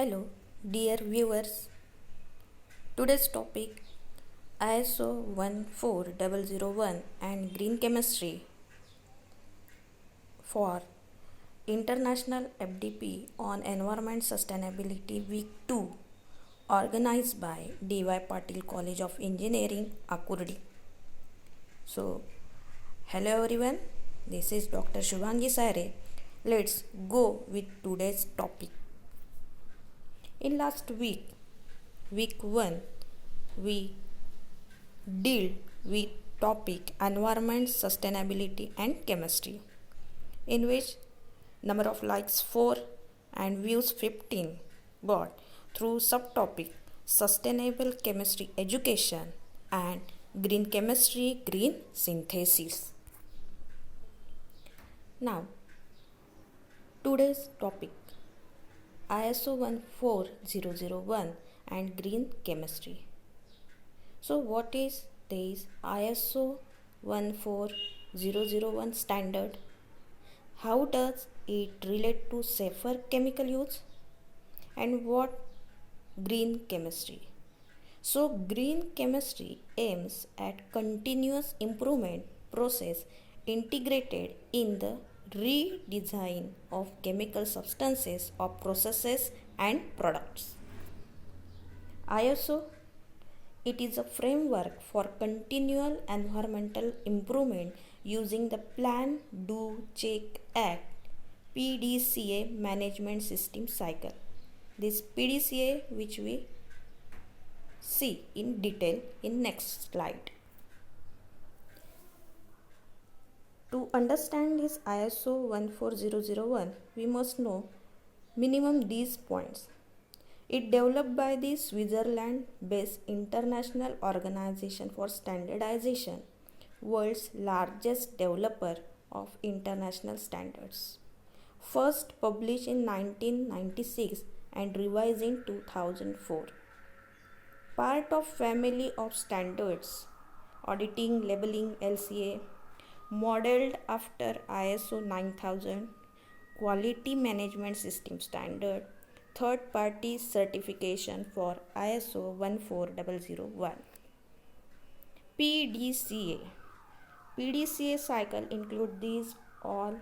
Hello, dear viewers. Today's topic ISO 14001 and green chemistry for International FDP on Environment Sustainability Week 2 organized by DY Patil College of Engineering, Akurdi. So, hello everyone. This is Dr. Shubhangi Saire. Let's go with today's topic. In last week 1, we deal with topic environment, sustainability and chemistry, in which number of likes 4 and views 15 got through subtopic sustainable chemistry education and green chemistry green synthesis. Now today's topic ISO 14001 and green chemistry. So what is this ISO 14001 standard? How does it relate to safer chemical use? And what green chemistry? So green chemistry aims at continuous improvement process integrated in the redesign of chemical substances or processes and products. ISO, it is a framework for continual environmental improvement using the Plan, Do, Check, Act PDCA management system cycle. This PDCA which we see in detail in next slide. To understand this ISO 14001, we must know minimum these points. It developed by the Switzerland-based International Organization for Standardization, world's largest developer of international standards. First published in 1996 and revised in 2004. Part of family of standards, auditing, labeling, LCA, modeled after ISO 9000, quality management system standard, third party certification for ISO 14001. PDCA cycle include these all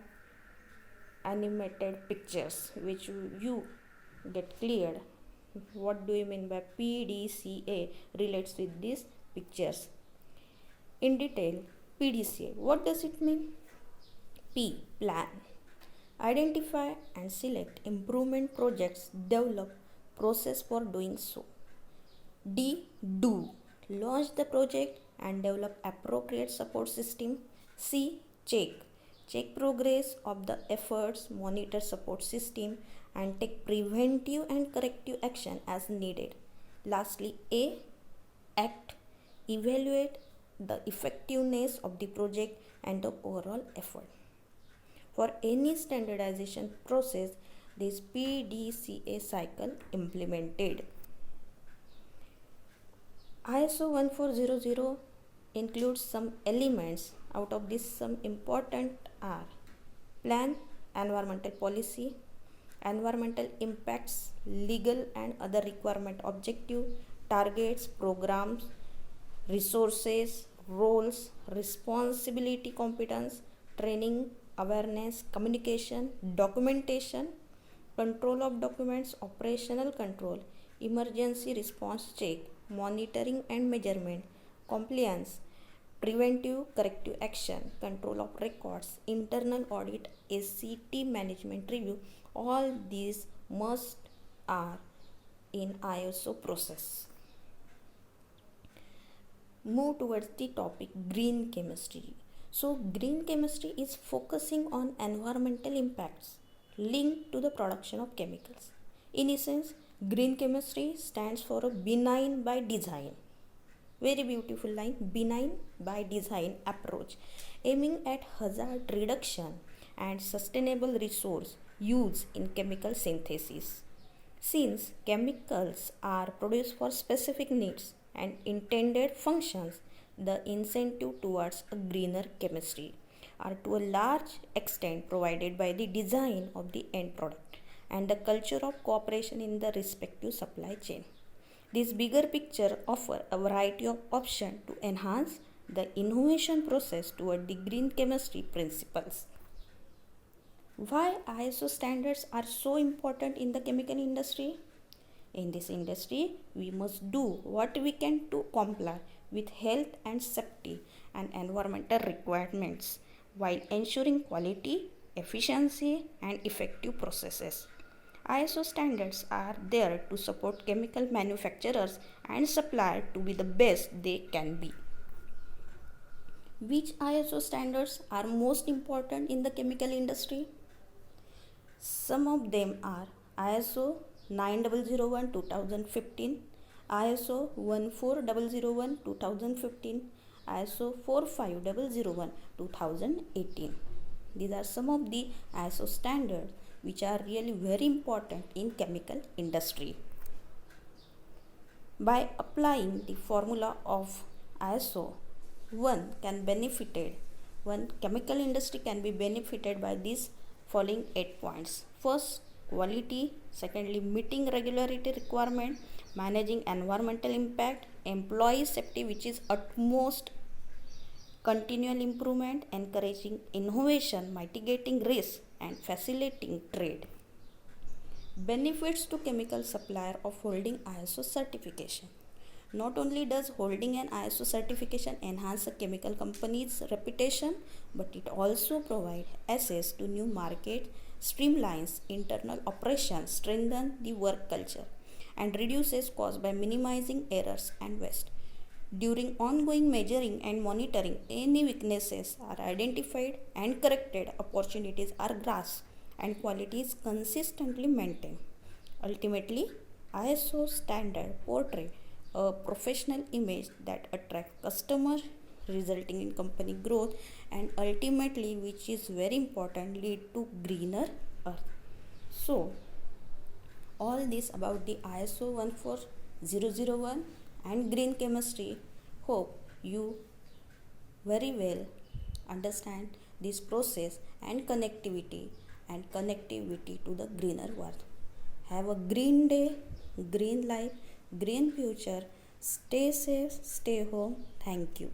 animated pictures which you get cleared. What do you mean by PDCA relates with these pictures? In detail, PDCA, what does it mean? P, plan. Identify and select improvement projects, develop process for doing so. D, do. Launch the project and develop appropriate support system. C, check. Check progress of the efforts, monitor support system and take preventive and corrective action as needed. Lastly, A, act. Evaluate the effectiveness of the project and the overall effort. For any standardization process, this PDCA cycle implemented. ISO 14000 includes some elements. Out of this, some important are plan, environmental policy, environmental impacts, legal and other requirement objective, targets, programs, resources, roles, responsibility, competence, training, awareness, communication, documentation, control of documents, operational control, emergency response check, monitoring and measurement, compliance, preventive corrective action, control of records, internal audit, ACT management review. All these must are in ISO process. Move towards the topic green chemistry. So green chemistry is focusing on environmental impacts linked to the production of chemicals. In essence, green chemistry stands for a benign by design. Very beautiful line, benign by design approach, aiming at hazard reduction and sustainable resource use in chemical synthesis. Since chemicals are produced for specific needs and intended functions, the incentive towards a greener chemistry are to a large extent provided by the design of the end product and the culture of cooperation in the respective supply chain. This bigger picture offers a variety of options to enhance the innovation process toward the green chemistry principles. Why ISO standards are so important in the chemical industry? In this industry, we must do what we can to comply with health and safety and environmental requirements while ensuring quality, efficiency, and effective processes. ISO standards are there to support chemical manufacturers and suppliers to be the best they can be. Which ISO standards are most important in the chemical industry? Some of them are ISO 9001 2015, ISO 14001 2015, ISO 45001 2018. These are some of the ISO standards which are really very important in chemical industry. By applying the formula of ISO, one chemical industry can be benefited by these following 8 points. First, quality. Secondly, meeting regularity requirement, managing environmental impact, employee safety, which is utmost, continual improvement, encouraging innovation, mitigating risk, and facilitating trade. Benefits to chemical supplier of holding ISO certification. Not only does holding an ISO certification enhance a chemical company's reputation, but it also provides access to new market, streamlines internal operations, strengthens the work culture, and reduces cost by minimizing errors and waste. During ongoing measuring and monitoring, any weaknesses are identified and corrected, opportunities are grasped, and quality is consistently maintained. Ultimately, ISO standard portray a professional image that attracts customers, resulting in company growth, and ultimately, which is very important, lead to greener earth. So, all this about the ISO 14001 and green chemistry. Hope you very well understand this process and connectivity to the greener world. Have a green day, green life, green future. Stay safe, stay home. Thank you.